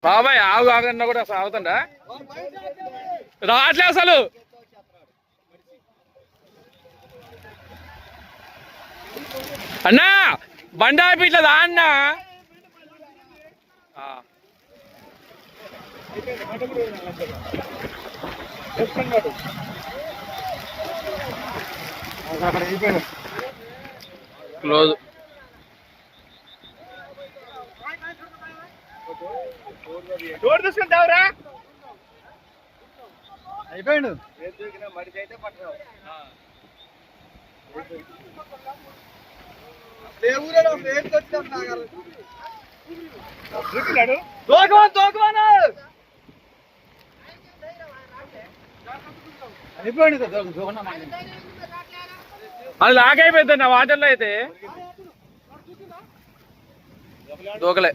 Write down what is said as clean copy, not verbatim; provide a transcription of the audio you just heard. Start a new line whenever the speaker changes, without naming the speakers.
బాబాయ్ ఆగు ఆగన్నా కూడా అసలు ఆగుతుండా రావట్లే అసలు. అన్నా బండి ఆపిట్లేదా అన్నా? క్లోజ్. డోర్ తీసుకుంటావురా? అయిపోయాడు. అది లాగైపోయింది నా వాటర్లో అయితే దూకలే.